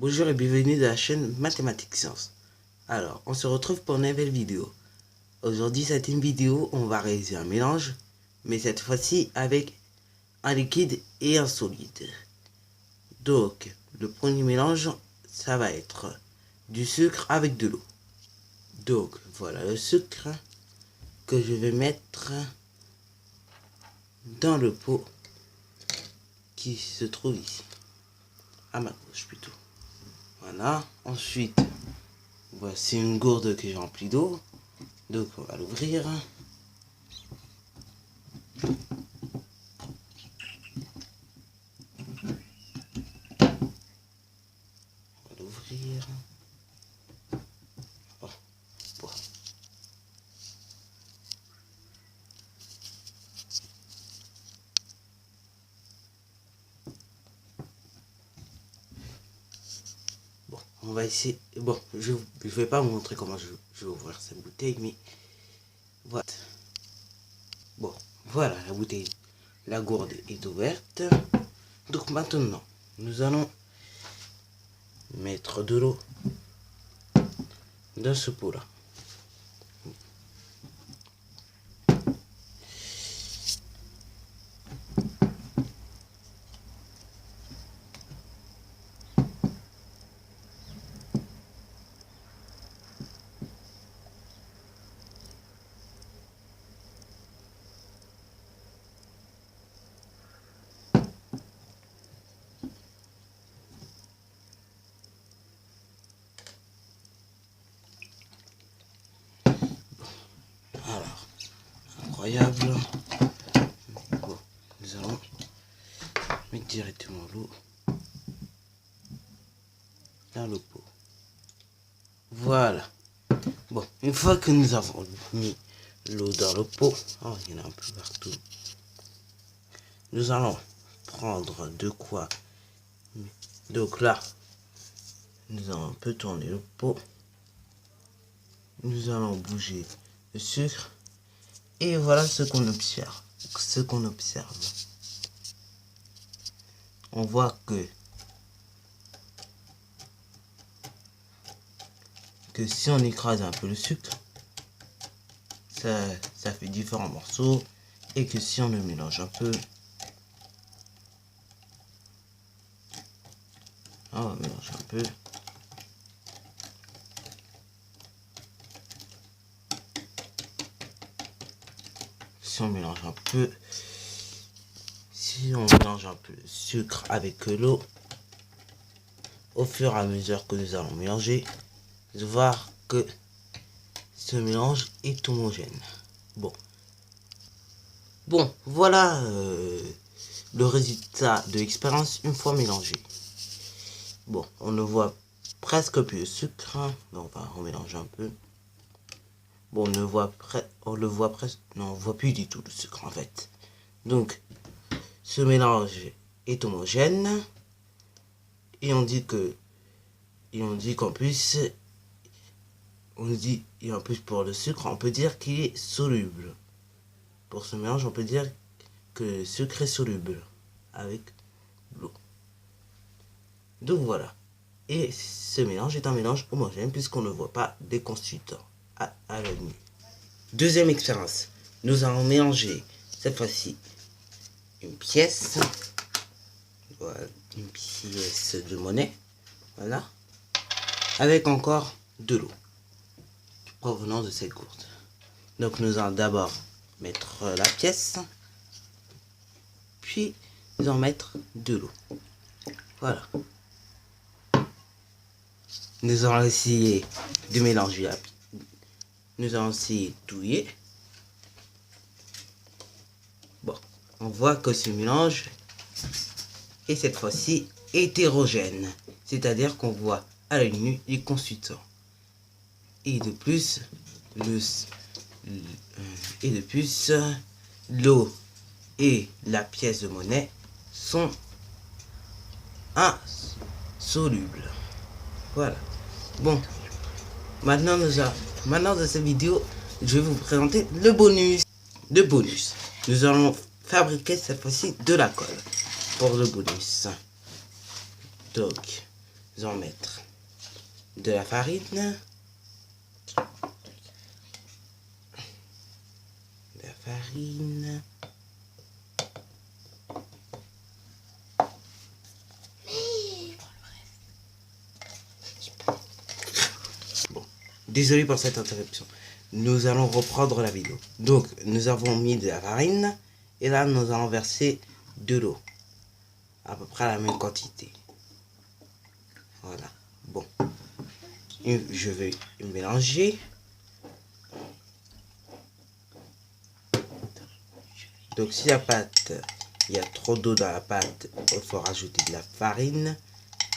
Bonjour et bienvenue dans la chaîne Mathématiques Sciences. Alors, on se retrouve pour une nouvelle vidéo. Aujourd'hui, c'est une vidéo où on va réaliser un mélange, mais cette fois-ci avec un liquide et un solide. Donc, le premier mélange, ça va être du sucre avec de l'eau. Donc, voilà le sucre que je vais mettre dans le pot qui se trouve ici, à ma gauche plutôt. Voilà, ensuite, voici une gourde que j'ai remplie d'eau. Donc on va l'ouvrir. On va l'ouvrir. Oh, bon. Bon, on va essayer. Bon, je vais pas vous montrer comment je vais ouvrir cette bouteille, mais voilà. Bon, voilà la bouteille. La gourde est ouverte. Donc maintenant, nous allons mettre de l'eau dans ce pot là. Alors, incroyable. Bon, nous allons mettre directement l'eau dans le pot. Voilà. Bon, une fois que nous avons mis l'eau dans le pot, oh, il y en a un peu partout. Nous allons prendre de quoi. Donc là, nous allons un peu tourner le pot. Nous allons bouger le sucre. Et voilà ce qu'on observe. On voit que si on écrase un peu le sucre, ça fait différents morceaux. Et que si on le mélange un peu, on va mélanger un peu. Si on mélange un peu, le sucre avec l'eau, au fur et à mesure que nous allons mélanger, de voir que ce mélange est homogène. Bon, voilà le résultat de l'expérience une fois mélangé. Bon, on ne voit presque plus de sucre. Donc on va remélanger un peu. Bon, on le voit presque. Non, on voit plus du tout le sucre en fait. Donc, ce mélange est homogène. Et on dit qu'en plus, et en plus pour le sucre, on peut dire qu'il est soluble. Pour ce mélange, on peut dire que le sucre est soluble avec l'eau. Donc voilà. Et ce mélange est un mélange homogène puisqu'on ne voit pas des constituants à l'œil nu. Deuxième expérience. Nous allons mélanger cette fois-ci une pièce. Voilà, une pièce de monnaie. Voilà. Avec encore de l'eau provenant de cette gourde. Donc nous allons d'abord mettre la pièce. Puis nous allons mettre de l'eau. Voilà. Nous allons essayer de mélanger nous allons essayer de touiller. Bon, on voit que ce mélange est cette fois-ci hétérogène. C'est-à-dire qu'on voit à l'œil nu les constituants. Et de plus, l'eau et la pièce de monnaie sont insolubles. Voilà. Bon, maintenant dans cette vidéo, je vais vous présenter le bonus. Nous allons fabriquer cette fois-ci de la colle pour le bonus. Donc, nous allons mettre de la farine. Bon, désolé pour cette interruption. Nous allons reprendre la vidéo. Donc, nous avons mis de la farine. Et là, nous allons verser de l'eau. À peu près la même quantité. Voilà. Bon. Je vais mélanger. Donc, si la pâte, il y a trop d'eau dans la pâte, il faut rajouter de la farine.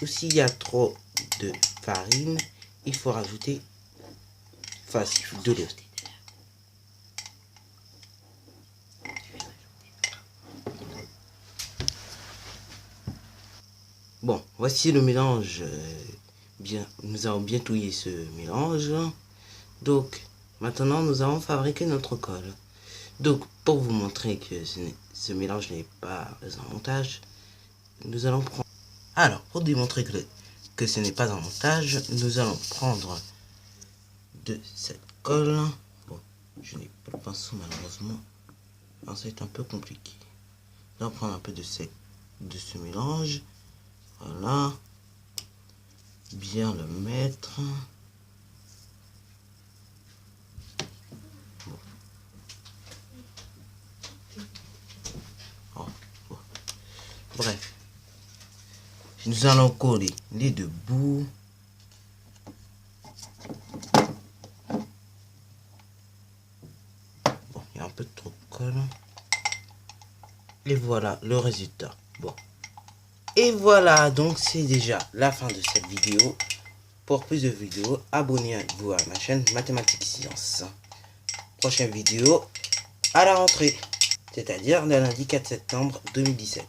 Ou s'il y a trop de farine, il faut rajouter de l'eau. Bon, voici le mélange. Bien, nous avons bien touillé ce mélange. Donc, maintenant, nous allons fabriquer notre colle. Donc, pour vous montrer que ce mélange n'est pas un montage, nous allons prendre... Alors, pour démontrer que ce n'est pas un montage, nous allons prendre de cette colle. Bon, je n'ai pas le pinceau malheureusement. Alors, ça va être un peu compliqué. Nous allons prendre un peu de ce mélange. Voilà. Bien le mettre. Bon. Oh, bon. Bref. Nous allons coller les deux bouts. Bon, il y a un peu trop de colle. Et voilà le résultat. Bon. Et voilà, donc c'est déjà la fin de cette vidéo. Pour plus de vidéos, abonnez-vous à ma chaîne Mathématiques Sciences. Prochaine vidéo à la rentrée, c'est-à-dire le lundi 4 septembre 2017.